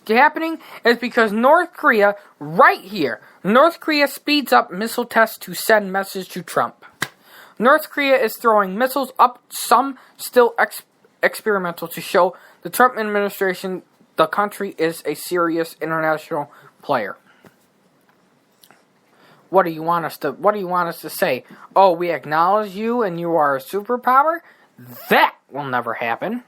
happening is because North Korea, right here, North Korea speeds up missile tests to send message to Trump. North Korea is throwing missiles up, some still experimental, to show the Trump administration the country is a serious international player. What do you want us to say? Oh, we acknowledge you and you are a superpower? That will never happen.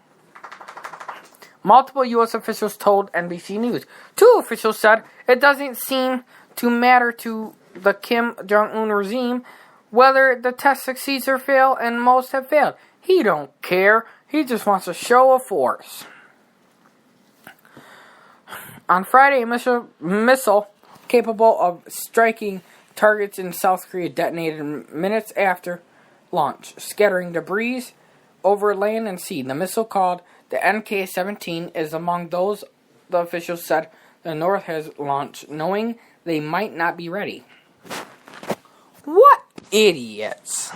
Multiple U.S. officials told NBC News. 2 officials said it doesn't seem to matter to the Kim Jong-un regime whether the test succeeds or fail, and most have failed. He don't care. He just wants a show of force. On Friday, a missile capable of striking targets in South Korea detonated minutes after launch, scattering debris over land and sea. The missile, called the NK-17, is among those the officials said the North has launched, knowing they might not be ready. What idiots!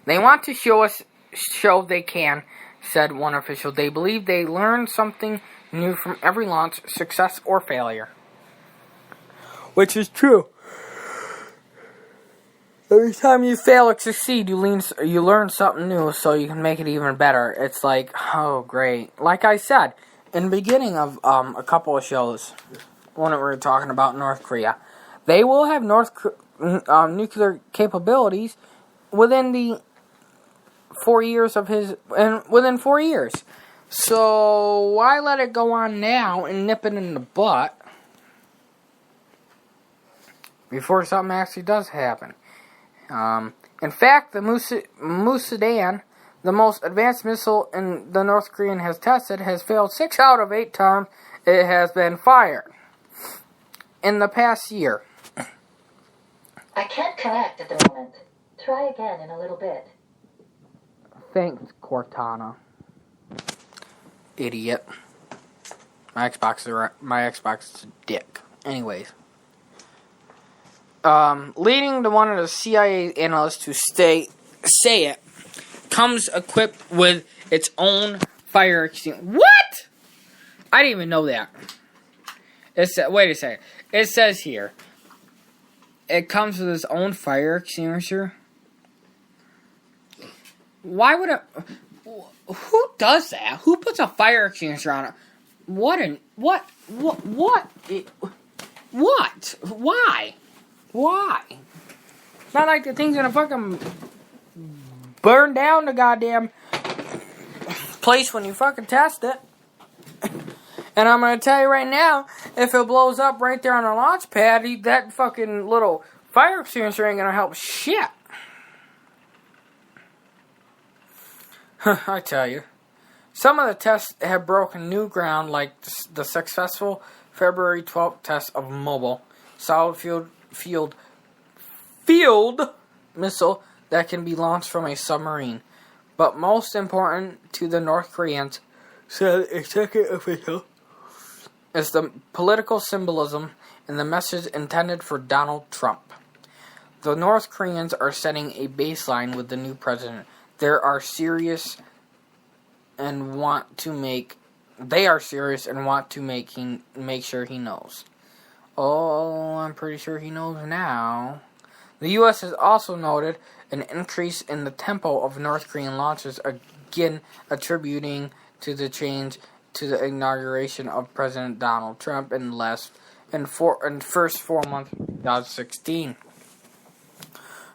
They want to show they can, said one official. They believe they learn something new from every launch, success or failure. Which is true. Every time you fail or succeed, you learn something new so you can make it even better. It's like, oh, great. Like I said in the beginning of a couple of shows, when we were talking about North Korea, they will have nuclear capabilities within 4 years of within 4 years. So why let it go on now and nip it in the butt before something actually does happen? In fact, the Musadan, the most advanced missile the North Korean has tested, has failed 6 out of 8 times it has been fired in the past year. I can't connect at the moment. Try again in a little bit. Thanks, Cortana. Idiot. My Xbox is a dick. Anyways. Leading to one of the CIA analysts to say it, comes equipped with its own fire extinguisher. What? I didn't even know that. Wait a second. It says here, it comes with its own fire extinguisher. Why would it? Who does that? Who puts a fire extinguisher on it? What? Why? Not like the thing's gonna fucking burn down the goddamn place when you fucking test it. And I'm gonna tell you right now, if it blows up right there on the launch pad, that fucking little fire extinguisher ain't gonna help shit. I tell you. Some of the tests have broken new ground, like the successful February 12th test of mobile solid field missile that can be launched from a submarine. But most important to the North Koreans, said a second official, is the political symbolism and the message intended for Donald Trump. The North Koreans are setting a baseline with the new president. They are serious and want to make sure he knows. Oh, I'm pretty sure he knows now. The U.S. has also noted an increase in the tempo of North Korean launches, again attributing to the change to the inauguration of President Donald Trump in first 4 months of 2016.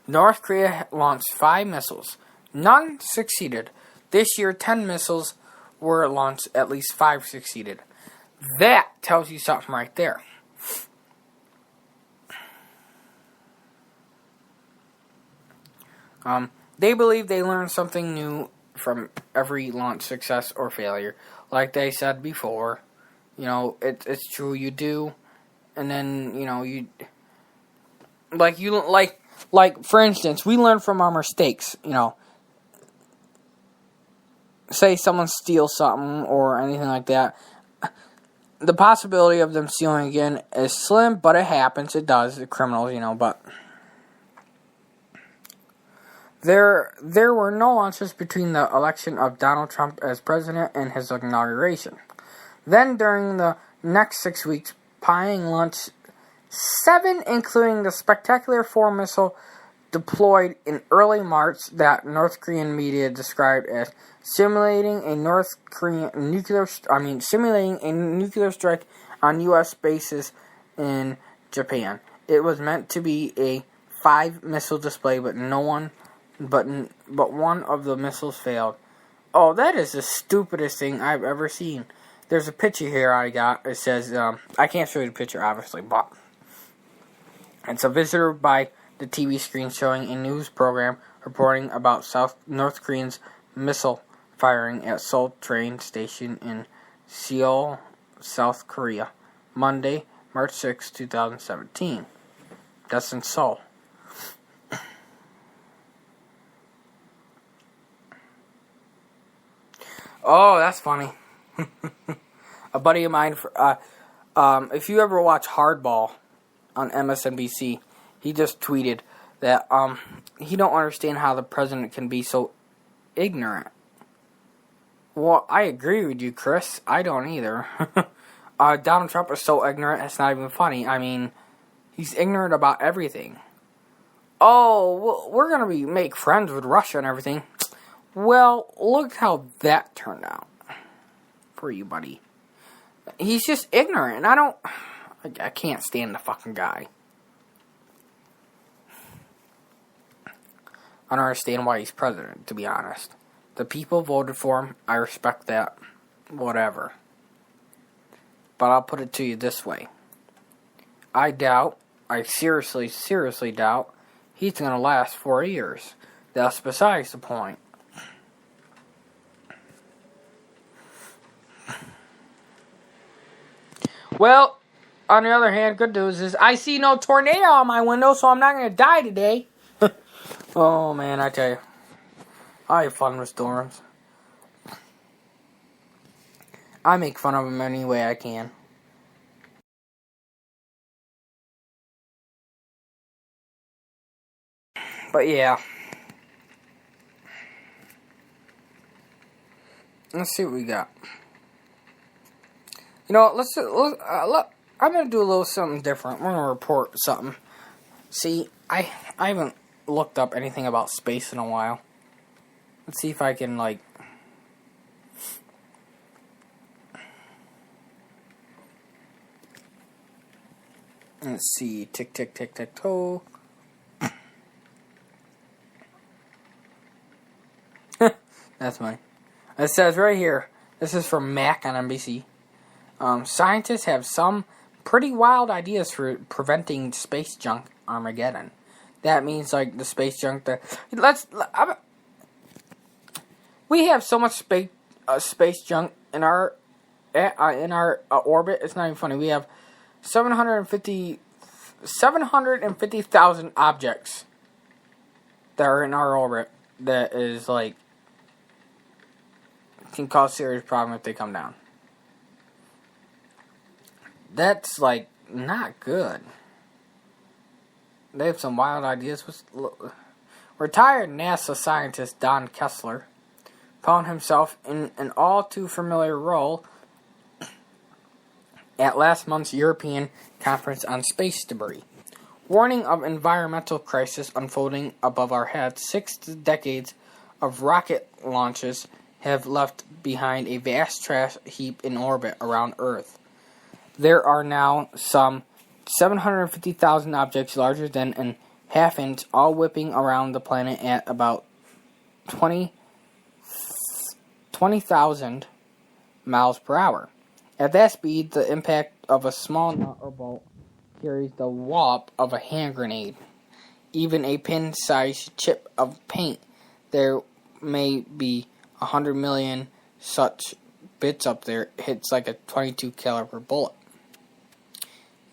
North Korea launched 5 missiles. None succeeded. This year, 10 missiles were launched. At least 5 succeeded. That tells you something right there. They believe they learn something new from every launch, success or failure. Like they said before, it's true, you do. And then, like for instance, we learn from our mistakes, Say someone steals something or anything like that. The possibility of them stealing again is slim, but it happens. It does. The criminals, but There were no launches between the election of Donald Trump as president and his inauguration. Then, during the next 6 weeks, Pyongyang launched 7, including the spectacular 4 missile deployed in early March that North Korean media described as simulating a nuclear strike on U.S. bases in Japan. It was meant to be a 5 missile display, but one of the missiles failed. Oh, that is the stupidest thing I've ever seen. There's a picture here I got. It says, I can't show you the picture, obviously, but it's a visitor by the TV screen showing a news program reporting about North Korean's missile firing at Seoul train station in Seoul, South Korea, Monday, March 6, 2017. That's in Seoul. Oh, that's funny. A buddy of mine, if you ever watch Hardball on MSNBC, he just tweeted that he don't understand how the president can be so ignorant. Well, I agree with you, Chris. I don't either. Donald Trump is so ignorant, it's not even funny. I mean, he's ignorant about everything. Oh, we're going to make friends with Russia and everything. Well, look how that turned out for you, buddy. He's just ignorant, and I can't stand the fucking guy. I don't understand why he's president, to be honest. The people voted for him. I respect that. Whatever. But I'll put it to you this way. I seriously doubt he's going to last 4 years. That's besides the point. Well, on the other hand, good news is I see no tornado on my window, so I'm not going to die today. Oh, man, I tell you. I have fun with storms. I make fun of them any way I can. But yeah. Let's see what we got. You know, I'm going to do a little something different. We're going to report something. See, I haven't looked up anything about space in a while. Let's see if I can, let's see. Tick, tick, tick, tick, toe. That's funny. It says right here, this is from Mac on NBC. Scientists have some pretty wild ideas for preventing space junk Armageddon. That means the space junk that we have so much space junk in our orbit. It's not even funny. We have 750,000 objects that are in our orbit that is can cause serious problem if they come down. That's not good. They have some wild ideas. Retired NASA scientist Don Kessler found himself in an all too familiar role at last month's European Conference on Space Debris. Warning of environmental crisis unfolding above our heads, 6 decades of rocket launches have left behind a vast trash heap in orbit around Earth. There are now some 750,000 objects larger than a half-inch, all whipping around the planet at about 20,000 miles per hour. At that speed, the impact of a small nut or bolt carries the wallop of a hand grenade. Even a pin-sized chip of paint. There may be 100 million such bits up there. Hits like a .22 caliber bullet.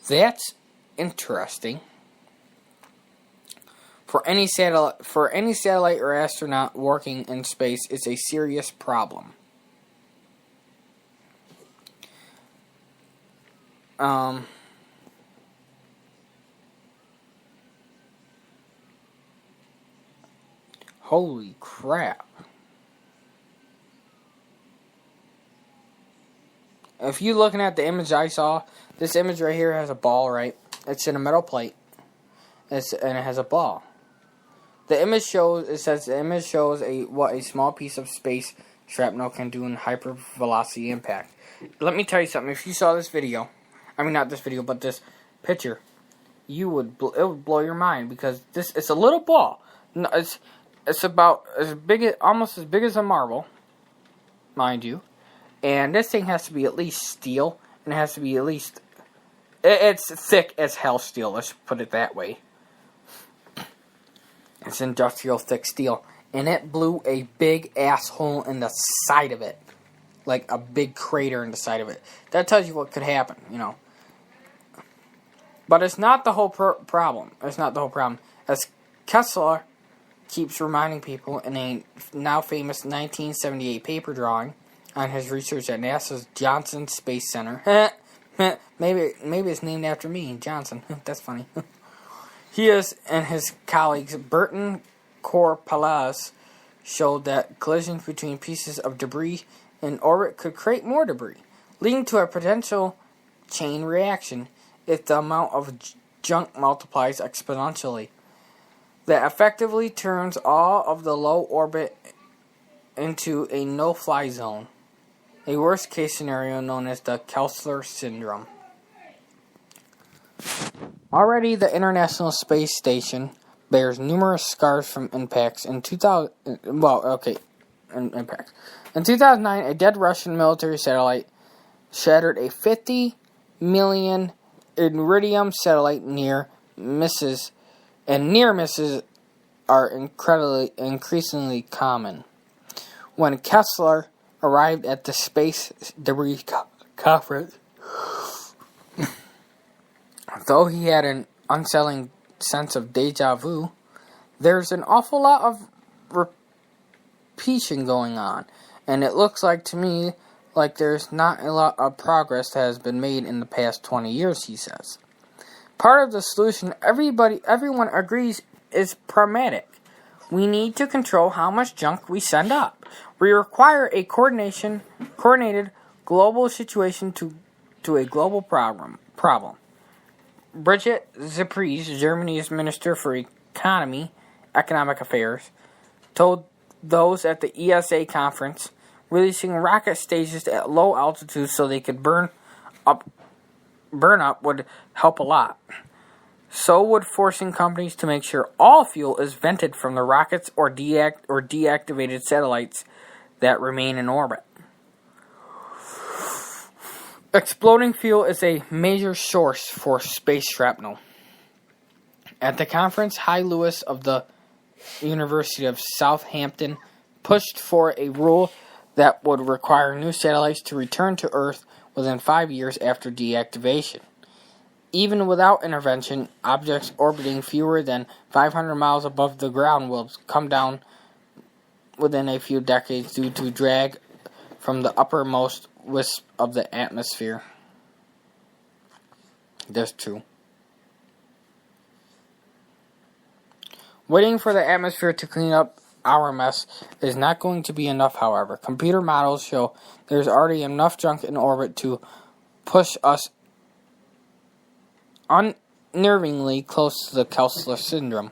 That's interesting. For any satellite or astronaut working in space, it's a serious problem. Holy crap. If you're looking at the image I saw, this image right here has a ball, right? It's in a metal plate. And it has a ball. The image shows what a small piece of space shrapnel can do in hypervelocity impact. Let me tell you something. If you saw this video, I mean not this video, but this picture, it would blow your mind, because it's a little ball. No, it's about almost as big as a marble, mind you. And this thing has to be at least steel, and it has to be at least, it's thick as hell steel, let's put it that way. It's industrial thick steel, and it blew a big asshole in the side of it. Like a big crater in the side of it. That tells you what could happen, you know. But it's not the whole problem. It's not the whole problem. As Kessler keeps reminding people in a now famous 1978 paper drawing on his research at NASA's Johnson Space Center. maybe it's named after me, Johnson. That's funny. He and his colleagues Burton Corpalez showed that collisions between pieces of debris in orbit could create more debris, leading to a potential chain reaction if the amount of junk multiplies exponentially. That effectively turns all of the low orbit into a no-fly zone, a worst-case scenario known as the Kessler syndrome. Already, the International Space Station bears numerous scars from impacts. In 2009, a dead Russian military satellite shattered a 50 million iridium satellite. Near misses are increasingly common. When Kessler arrived at the Space Debris Conference, though he had an unsettling sense of deja vu, there's an awful lot of repetition going on, and it looks like to me like there's not a lot of progress that has been made in the past 20 years, he says. Part of the solution everyone agrees is pragmatic. We need to control how much junk we send up. We require a coordinated global situation to a global problem. Brigitte Zipries, Germany's Minister for Economic Affairs, told those at the ESA conference releasing rocket stages at low altitudes so they could burn up would help a lot. So would forcing companies to make sure all fuel is vented from the rockets or deactivated satellites that remain in orbit. Exploding fuel is a major source for space shrapnel. At the conference, Hy Lewis of the University of Southampton pushed for a rule that would require new satellites to return to Earth within 5 years after deactivation. Even without intervention, objects orbiting fewer than 500 miles above the ground will come down within a few decades due to drag from the uppermost wisp of the atmosphere. That's true. Waiting for the atmosphere to clean up our mess is not going to be enough, however. Computer models show there's already enough junk in orbit to push us unnervingly close to the Kessler syndrome.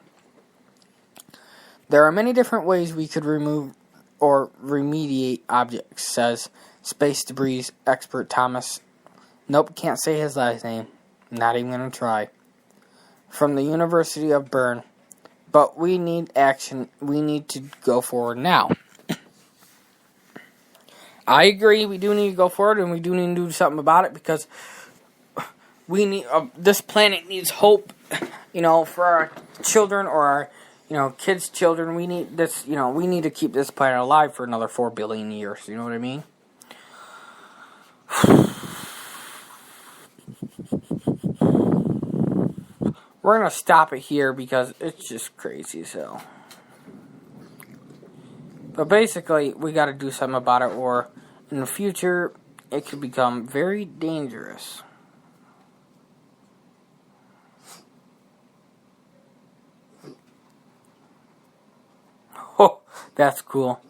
There are many different ways we could remove or remediate objects, says space debris expert Thomas. Nope, can't say his last name. Not even going to try. From the University of Bern. But we need action. We need to go forward now. I agree, we do need to go forward, and we do need to do something about it, because we need this planet needs hope, for our children or our, kids' children. We need this, we need to keep this planet alive for another 4 billion years. You know what I mean? We're going to stop it here because it's just crazy as hell. But basically, we got to do something about it, or in the future, it could become very dangerous. Ho That's cool.